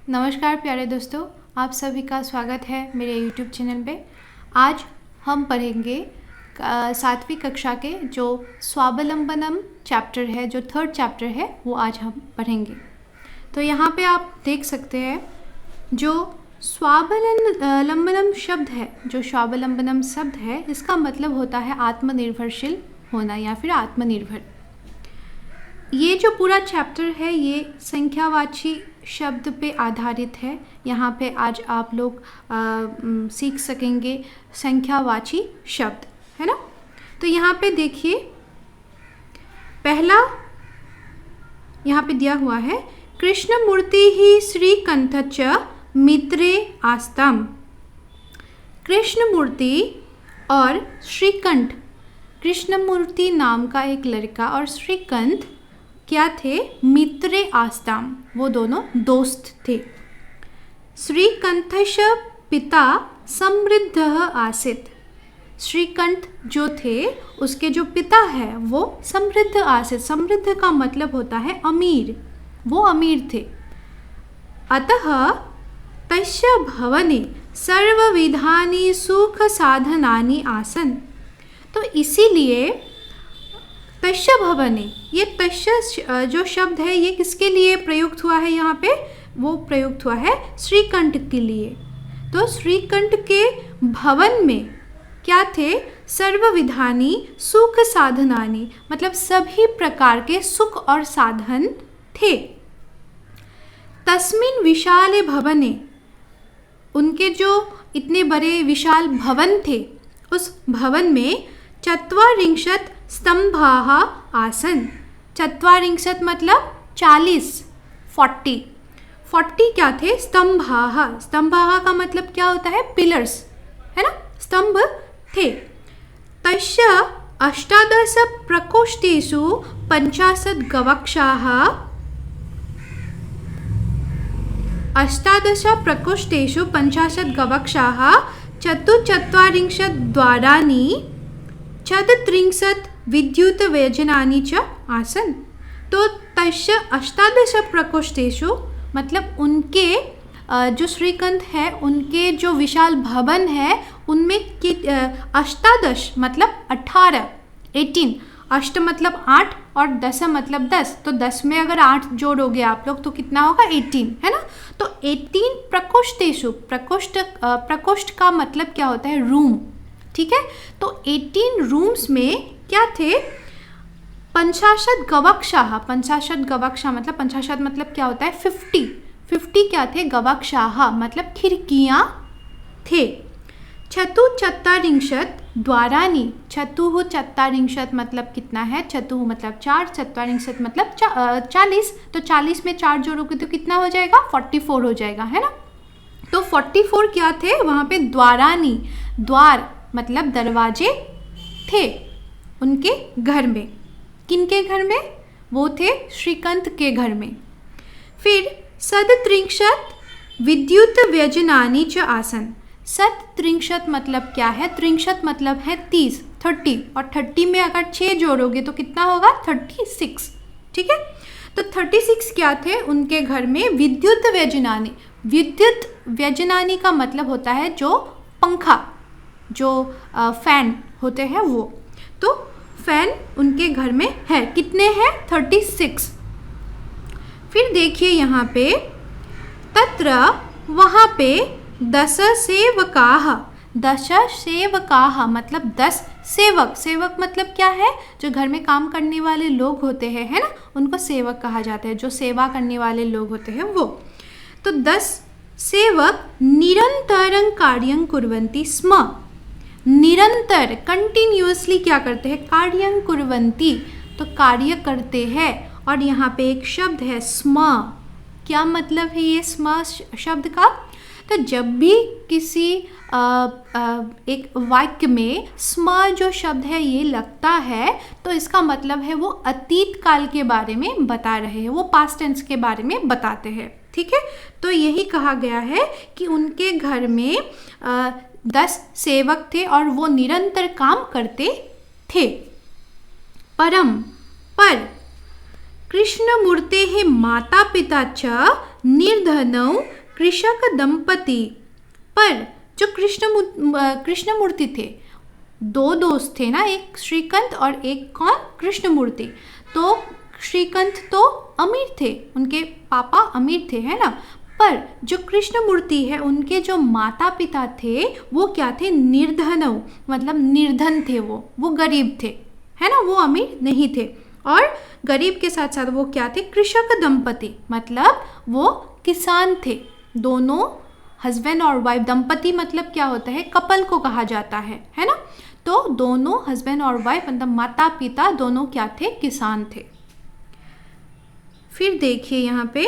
नमस्कार प्यारे दोस्तों, आप सभी का स्वागत है मेरे YouTube चैनल पे। आज हम पढ़ेंगे 7वीं कक्षा के जो स्वावलंबनम चैप्टर है, जो 3rd चैप्टर है, वो आज हम पढ़ेंगे। तो यहाँ पे आप देख सकते हैं जो स्वावलंबनम शब्द है, जो स्वावलंबनम शब्द है, इसका मतलब होता है आत्मनिर्भरशील होना या फिर आत्मनिर्भर। ये जो पूरा चैप्टर है ये संख्यावाची शब्द पे आधारित है। यहाँ पे आज आप लोग सीख सकेंगे संख्यावाची शब्द, है ना। तो यहाँ पे देखिए, पहला यहाँ पे दिया हुआ है कृष्णमूर्ति ही श्रीकंठ च मित्रे आस्ताम। कृष्णमूर्ति और श्रीकंठ, कृष्णमूर्ति नाम का एक लड़का और श्रीकंठ क्या थे? मित्रे आस्ताम, वो दोनों दोस्त थे। श्रीकंठश पिता समृद्ध आसीत। श्रीकंठ जो थे उसके जो पिता है वो समृद्ध आसीत। समृद्ध का मतलब होता है अमीर, वो अमीर थे। अतः तस्य भवने सर्वविधानि सुख साधनानि आसन। तो इसीलिए तस्य भवने, ये तस्य जो शब्द है ये किसके लिए प्रयुक्त हुआ है? यहाँ पे वो प्रयुक्त हुआ है श्रीकंठ के लिए। तो श्रीकंठ के भवन में क्या थे? सर्वविधानी सुख साधनानि, मतलब सभी प्रकार के सुख और साधन थे। तस्मिन् विशाले भवने, उनके जो इतने बड़े विशाल भवन थे, उस भवन में चत्वारिंशत् स्तंभाः आसन। चत्वारिंशत् मतलब 40, 40 क्या थे? स्तंभाः। स्तंभाः का मतलब क्या होता है? पिलर्स, है ना, स्तंभ थे। तस्य 18 प्रकोष्ठेषु 50 गवाक्षाः। 18 प्रकोष्ठेषु 50 गवाक्षाः, 44 द्वाराणि, 34 विद्युत व्यजनानि च आसन। तो तस्य 18 प्रकोष्ठेषु मतलब उनके जो श्रीकंठ है उनके जो विशाल भवन है उनमें 18 मतलब 18, 18, अष्ट मतलब 8 और दश मतलब 10। तो 10 में अगर 8 जोड़ोगे आप लोग तो कितना होगा? 18, है ना। तो 18 प्रकोष्ठेषु, प्रकोष्ठ का मतलब क्या होता है? रूम, ठीक है। तो 18 रूम्स में क्या थे? 50 गवाक्षाः। 50 गवाक्षा मतलब 50 मतलब क्या होता है? 50 क्या थे? गवाक्षाः मतलब खिड़कियाँ थे। 44 द्वाराणि। 44 मतलब कितना है? चतुः मतलब 4, 44 मतलब 40। तो 40 में 4 जोड़ोगे तो कितना हो जाएगा? 44 हो जाएगा, है ना। तो 44 क्या थे? वहाँ पे द्वाराणि, द्वार मतलब दरवाजे थे उनके घर में। किनके घर में? वो थे श्रीकंठ के घर में। फिर 37 विद्युत व्यजनानि च आसन। 37 मतलब क्या है? 63 मतलब है 30, और 30 में अगर 6 जोड़ोगे तो कितना होगा? 36, ठीक है। तो 36 क्या थे उनके घर में? विद्युत व्यजनानि। विद्युत व्यजनानि का मतलब होता है जो पंखा, जो फैन होते हैं वो। तो फैन उनके घर में है। कितने हैं? 36। फिर देखिए यहाँ पे, तत्र वहाँ पे 10 सेवकाः। 10 सेवकाः मतलब 10 सेवक। सेवक मतलब क्या है? जो घर में काम करने वाले लोग होते हैं, है ना, उनको सेवक कहा जाता है। जो सेवा करने वाले लोग होते हैं वो। तो 10 सेवक निरंतरं कार्यं कुर्वन्ति स्म। निरंतर, कंटिन्यूअसली क्या करते हैं? कार्यं कुर्वन्ति, तो कार्य करते हैं। और यहाँ पे एक शब्द है स्म। क्या मतलब है ये स्म शब्द का? तो जब भी किसी एक वाक्य में स्म जो शब्द है ये लगता है तो इसका मतलब है वो अतीत काल के बारे में बता रहे हैं, वो पास्ट टेंस के बारे में बताते हैं, ठीक है। तो यही कहा गया है कि उनके घर में 10 सेवक थे और वो निरंतर काम करते थे। पर कृष्णमूर्तेः माता पिता च निर्धनौ कृषक दंपति। पर जो कृष्णमूर्ति थे, दो दोस्त थे ना, एक श्रीकांत और एक कौन, कृष्णमूर्ति। तो श्रीकांत तो अमीर थे, उनके पापा अमीर थे, है ना। पर जो कृष्णमूर्ति है, उनके जो माता पिता थे वो क्या थे, निर्धनौ, मतलब निर्धन थे, वो गरीब थे, है ना, वो अमीर नहीं थे। और गरीब के साथ साथ वो क्या थे, कृषक दंपति, मतलब वो किसान थे। दोनों हस्बैंड और वाइफ, दंपति मतलब क्या होता है, कपल को कहा जाता है ना। तो दोनों हस्बैंड और वाइफ मतलब माता पिता दोनों क्या थे, किसान थे। फिर देखिए यहाँ पे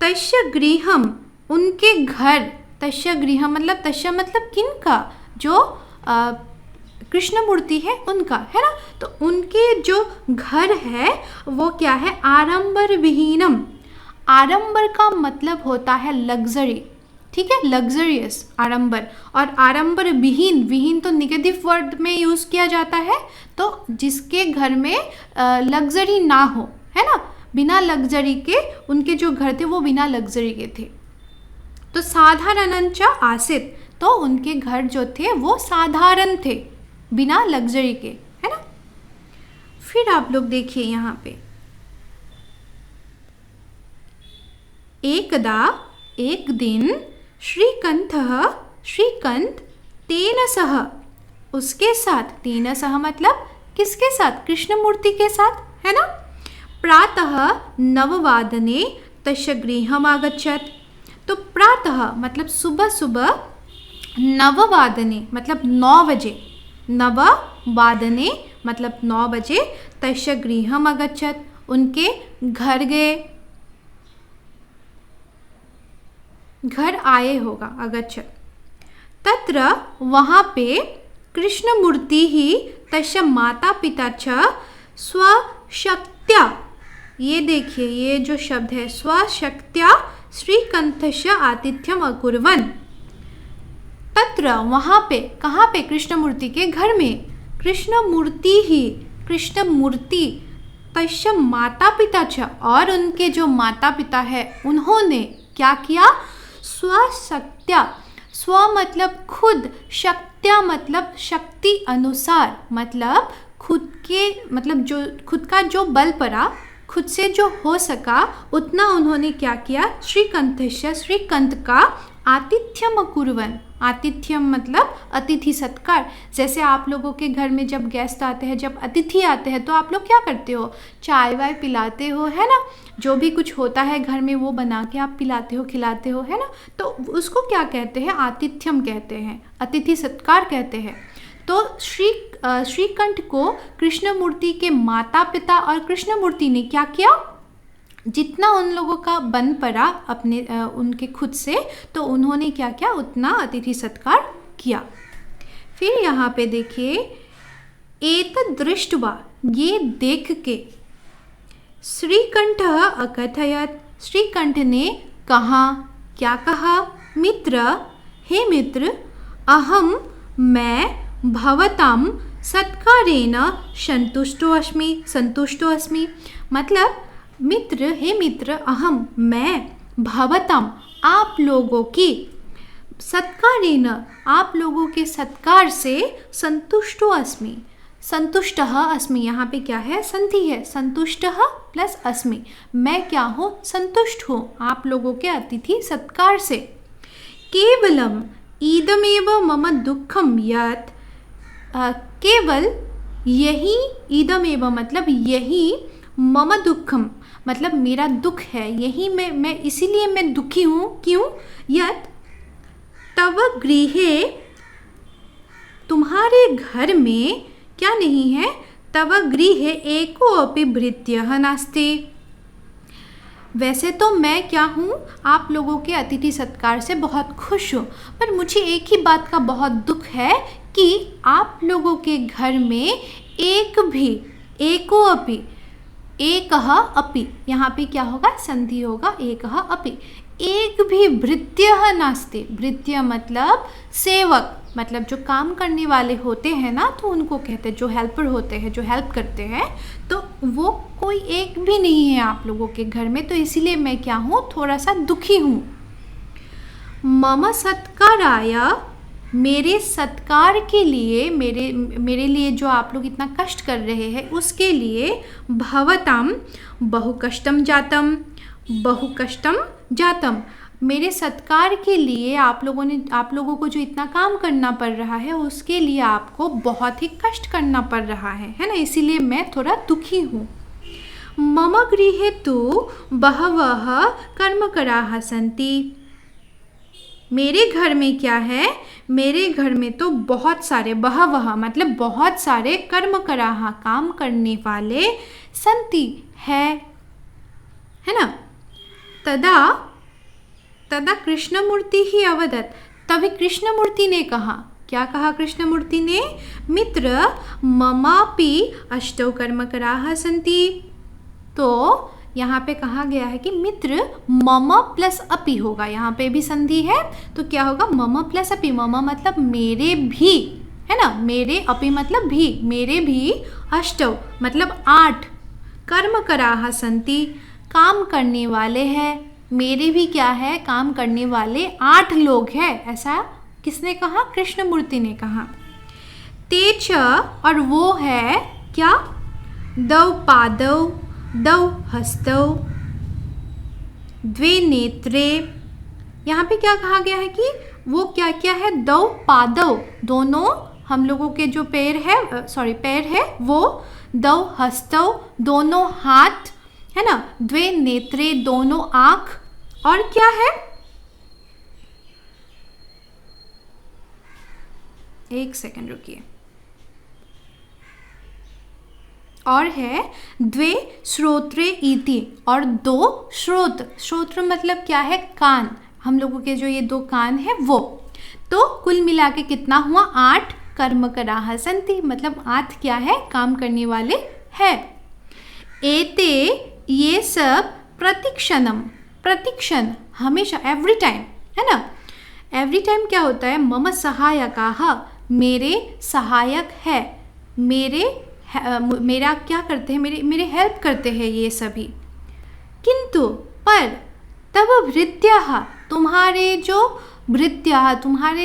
तस्य गृहम, उनके घर, तस्य गृहम मतलब, तस्य मतलब किनका, जो कृष्णमूर्ति है उनका, है ना। तो उनके जो घर है वो क्या है, आडंबर विहीनम। आडंबर का मतलब होता है लग्जरी, ठीक है, लग्जरियस, आडंबर। और आडंबर विहीन, विहीन तो निगेटिव वर्ड में यूज़ किया जाता है, तो जिसके घर में लग्जरी ना हो, है ना, बिना लग्जरी के उनके जो घर थे वो बिना लग्जरी के थे। तो साधारणंच आसित, तो उनके घर जो थे वो साधारण थे, बिना लग्जरी के, है ना। फिर आप लोग देखिए यहाँ पे, एकदा, एक दिन, श्रीकांत तेन सह, उसके साथ, तेन सह मतलब किसके साथ, कृष्णमूर्ति के साथ, है ना। प्रातः नववादने तस्य गृहम् आगच्छत्। तो प्रातः मतलब सुबह सुबह, नववादने मतलब 9 बजे, नववादने मतलब 9 बजे, तस्य गृहम् आगच्छत् उनके घर गए, घर आए होगा, आगच्छत्। तत्र वहाँ पे कृष्णमूर्ति ही तस्य माता पिता च स्वशक्त्या, ये देखिए ये जो शब्द है, स्वशक्त्या श्रीकांतस्य आतिथ्यम अकुर्वन्। तत्र वहाँ पे, कहाँ पे, कृष्णमूर्ति के घर में, कृष्णमूर्ति ही, कृष्णमूर्ति तस्य माता पिता च, और उनके जो माता पिता है उन्होंने क्या किया, स्वशक्त्या, स्व मतलब खुद, शक्त्या मतलब शक्ति अनुसार, मतलब खुद के, मतलब जो खुद का जो बल पड़ा, खुद से जो हो सका उतना उन्होंने क्या किया, श्रीकांतस्य, श्रीकांत का आतिथ्यम अकुर्वन्। आतिथ्यम मतलब अतिथि सत्कार। जैसे आप लोगों के घर में जब गेस्ट आते हैं, जब अतिथि आते हैं, तो आप लोग क्या करते हो, चाय वाय पिलाते हो, है ना, जो भी कुछ होता है घर में वो बना के आप पिलाते हो, खिलाते हो, है ना। तो उसको क्या कहते हैं, आतिथ्यम कहते हैं, अतिथि सत्कार कहते हैं। तो श्रीकंठ को कृष्णमूर्ति के माता पिता और कृष्णमूर्ति ने क्या किया, जितना उन लोगों का बन पड़ा अपने उनके खुद से, तो उन्होंने क्या किया, उतना अतिथि सत्कार किया। फिर यहाँ पे देखिए, एतद् दृष्ट्वा, ये देख के, श्रीकंठ अकथयत्, श्रीकंठ ने कहा, क्या कहा, मित्र, हे मित्र, अहम, मैं, भवतां सत्कारेण संतुष्टो अस्मि। मतलब मित्र, हे मित्र, अहम, मैं, भवतां, आप लोगों की, सत्कारेण, आप लोगों के सत्कार से, संतुष्टो अस्मि, संतुष्टः अस्मि, यहाँ पे क्या है, संधि है, संतुष्टः प्लस अस्मि, मैं क्या हूँ, संतुष्ट हूँ आप लोगों के अतिथि सत्कार से। केवलम इदमेव मम दुःखम यत्, केवल यही, इदमेव मतलब यही, मम दुःखम मतलब मेरा दुख है, यही मैं इसीलिए मैं दुखी हूँ, क्यों, यत् तव गृहे, तुम्हारे घर में क्या नहीं है, तव गृहे एको अपि भृत्यः नास्ति। वैसे तो मैं क्या हूँ, आप लोगों के अतिथि सत्कार से बहुत खुश हूँ, पर मुझे एक ही बात का बहुत दुख है कि आप लोगों के घर में एक भी, एको अपि एकः अपि, यहाँ पे क्या होगा, संधि होगा, एकः अपि। एक भी भृत्यः नास्ति, भृत्य मतलब सेवक, मतलब जो काम करने वाले होते हैं ना, तो उनको कहते हैं, जो हेल्पर होते हैं, जो हेल्प करते हैं, तो वो कोई एक भी नहीं है आप लोगों के घर में, तो इसीलिए मैं क्या हूँ, थोड़ा सा दुखी हूँ। मम सत्काराय, मेरे सत्कार के लिए, मेरे लिए जो आप लोग इतना कष्ट कर रहे हैं उसके लिए, भवतां बहु कष्टम जातम, बहु कष्टम जातम, मेरे सत्कार के लिए आप लोगों को जो इतना काम करना पड़ रहा है उसके लिए आपको बहुत ही कष्ट करना पड़ रहा है ना, इसीलिए मैं थोड़ा दुखी हूँ। मम गृहे तु बहवः कर्मकराः सन्ति, मेरे घर में क्या है, मेरे घर में तो बहुत सारे, बहवः मतलब बहुत सारे, कर्मकराः काम करने वाले, सन्ति है ना। तदा कृष्णमूर्ति ही अवदत्, तभी कृष्णमूर्ति ने कहा, क्या कहा कृष्णमूर्ति ने, मित्र ममापि अष्टौ कर्मकराः सन्ति। तो यहाँ पे कहा गया है कि मित्र मम प्लस अपि होगा, यहाँ पे भी संधि है, तो क्या होगा, मम प्लस अपि, मम मतलब मेरे भी, है ना, मेरे, अपि मतलब भी, मेरे भी, अष्टौ मतलब 8, कर्मकराः सन्ति काम करने वाले हैं, मेरे भी क्या है, काम करने वाले 8 लोग हैं। ऐसा किसने कहा, कृष्णमूर्ति ने कहा। ते च, और वो है क्या, दौ पादौ, दौ हस्तौ, द्वे नेत्रे, यहाँ पे क्या कहा गया है कि वो क्या क्या है, दौ पादौ, दोनों हम लोगों के जो पैर है वो, दौ हस्तौ दोनों हाथ, है ना, द्वे नेत्रे दोनों आँख, और क्या है, एक सेकंड रुकिए, और है द्वे श्रोत्रे इति, और 2 श्रोत्र मतलब क्या है, कान, हम लोगों के जो ये 2 कान है वो, तो कुल मिला के कितना हुआ, 8 कर्मकराः सन्ति, मतलब 8 क्या है, काम करने वाले हैं। एते ये सब प्रतिक्षण हमेशा, एवरी टाइम, है ना, एवरी टाइम क्या होता है, मम सहायकाः, मेरे सहायक है, मेरा क्या करते हैं, मेरे हेल्प करते हैं ये सभी। किंतु पर तब भृत्यः, तुम्हारे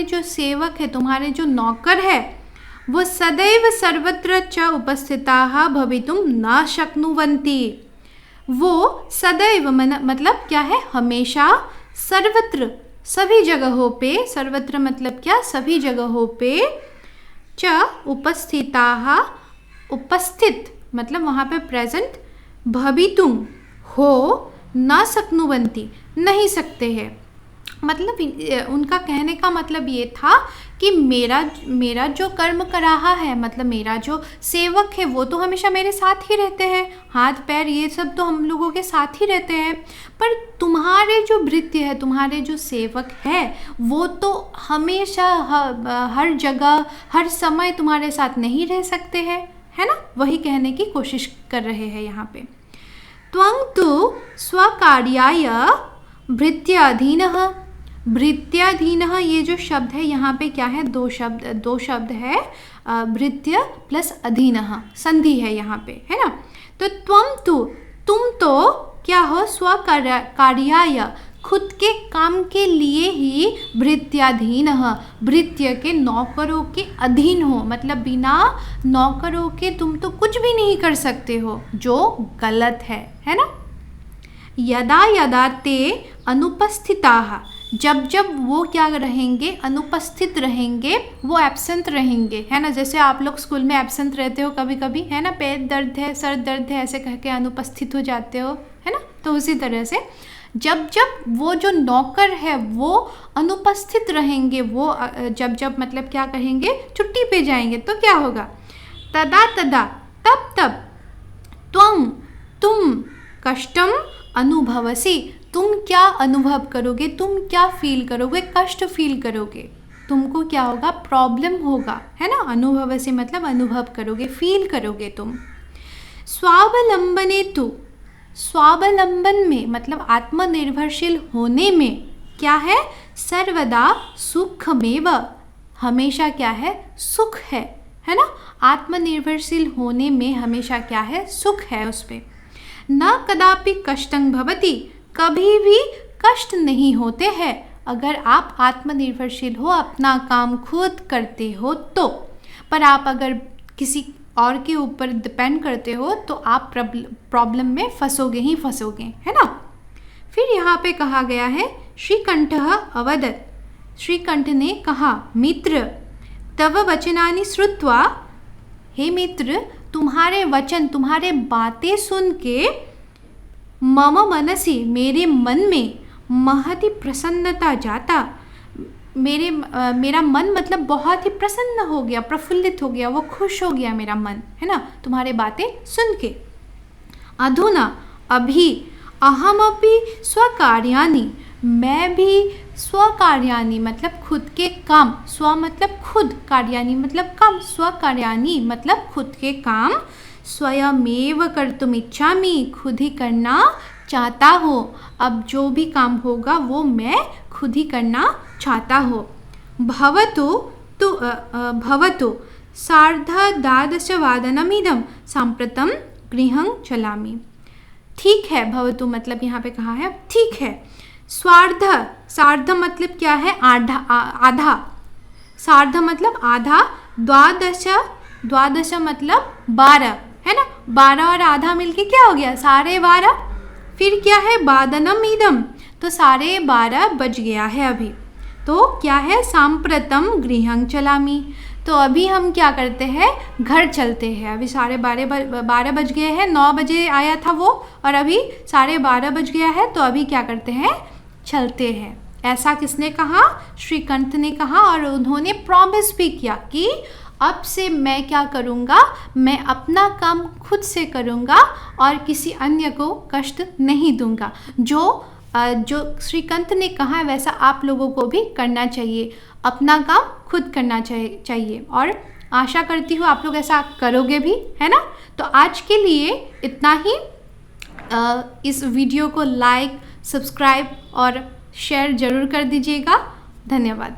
जो सेवक है, तुम्हारे जो नौकर है, वो सदैव सर्वत्र च उपस्थिताः भवितुं न शक्नुवन्ति, वो सदैव मतलब क्या है, हमेशा, सर्वत्र सभी जगहों पे, सर्वत्र मतलब क्या, सभी जगहों पे, च उपस्थिताः उपस्थित मतलब वहाँ पे प्रेजेंट, भवितुं हो, न शक्नुवन्ति नहीं सकते हैं, मतलब उनका कहने का मतलब ये था कि मेरा जो कर्म कराहा है, मतलब मेरा जो सेवक है, वो तो हमेशा मेरे साथ ही रहते हैं, हाथ पैर ये सब तो हम लोगों के साथ ही रहते हैं, पर तुम्हारे जो भृत्य है, तुम्हारे जो सेवक है, वो तो हमेशा हर जगह हर समय तुम्हारे साथ नहीं रह सकते हैं, है ना, वही कहने की कोशिश कर रहे हैं यहाँ पे। त्वं तु स्वकार्याय भृत्याधीनः, भृत्याधीनः ये जो शब्द है यहाँ पे क्या है, दो शब्द है, भृत्य प्लस अधीनः, संधि है यहाँ पे, है ना। तो त्वं तु, तुम तो क्या हो, स्वकार्याय खुद के काम के लिए ही, भृत्याधीनः भृत्य के नौकरों के अधीन हो, मतलब बिना नौकरों के तुम तो कुछ भी नहीं कर सकते हो, जो गलत है ना। यदा यदा ते अनुपस्थिताः, जब वो क्या रहेंगे, अनुपस्थित रहेंगे, वो एब्सेंट रहेंगे, है ना। जैसे आप लोग स्कूल में एब्सेंट रहते हो कभी कभी, है ना, पैर दर्द है, सर दर्द है, ऐसे कह के अनुपस्थित हो जाते हो, है ना। तो उसी तरह से जब वो जो नौकर है वो अनुपस्थित रहेंगे, वो जब मतलब क्या कहेंगे, छुट्टी पे जाएंगे, तो क्या होगा, तदा तब तुम कष्टम अनुभवसी, तुम क्या अनुभव करोगे, तुम क्या फील करोगे, कष्ट फील करोगे, तुमको क्या होगा, प्रॉब्लम होगा, है ना। अनुभवसी मतलब अनुभव करोगे, फील करोगे तुम। स्वावलंबने तु, स्वावलंबन में मतलब आत्मनिर्भरशील होने में क्या है, सर्वदा सुखमेव, हमेशा क्या है, सुख है ना। आत्मनिर्भरशील होने में हमेशा क्या है, सुख है उस पे। न कदापि कष्टं भवति, कभी भी कष्ट नहीं होते हैं अगर आप आत्मनिर्भरशील हो, अपना काम खुद करते हो तो। पर आप अगर किसी और के ऊपर डिपेंड करते हो तो आप प्रॉब्लम में फंसोगे ही फंसोगे, है ना। फिर यहाँ पे कहा गया है श्रीकंठः अवदत्, श्रीकंठ ने कहा, मित्र तव वचनानि श्रुत्वा, हे मित्र तुम्हारे वचन, तुम्हारे बातें सुन के, मम मनसि, मेरे मन में, महती प्रसन्नता जाता, मेरा मन मतलब बहुत ही प्रसन्न हो गया, प्रफुल्लित हो गया, वो खुश हो गया मेरा मन, है ना, तुम्हारे बातें सुन के। अधुना अभी, अहमपि स्वकार्याणि, मैं भी स्वकार्याणि मतलब खुद के काम, स्व मतलब खुद, कार्याणि मतलब काम, स्वकार्याणि मतलब खुद के काम, स्वयमेव कर्तुम इच्छामि, खुद ही करना चाहता हो। अब जो भी काम होगा वो मैं खुद ही करना चाहता हो। भवतु सार्धद्वादशवादनमिदं साम्प्रतं गृहं चलामि। ठीक है, भवतु मतलब यहाँ पे कहा है ठीक है। स्वार्ध, सार्ध मतलब क्या है, आधा, सार्ध मतलब आधा, द्वादश मतलब 12, है ना, 12 और आधा मिलके क्या हो गया, 12.5। फिर क्या है, वादनम इदम, तो 12:30 बज गया है अभी। तो क्या है, सांप्रतम गृहं चलामि, तो अभी हम क्या करते हैं, घर चलते हैं। अभी 12:30 बज गए हैं, 9 बजे आया था वो, और अभी 12:30 बज गया है, तो अभी क्या करते हैं, चलते हैं। ऐसा किसने कहा, श्रीकंठ ने कहा, और उन्होंने प्रॉमिस भी किया कि अब से मैं क्या करूँगा, मैं अपना काम खुद से करूँगा और किसी अन्य को कष्ट नहीं दूँगा। जो श्रीकंठ ने कहा वैसा आप लोगों को भी करना चाहिए, अपना काम खुद करना चाहिए, और आशा करती हूँ आप लोग ऐसा करोगे भी, है ना। तो आज के लिए इतना ही। इस वीडियो को लाइक, सब्सक्राइब और शेयर ज़रूर कर दीजिएगा। धन्यवाद।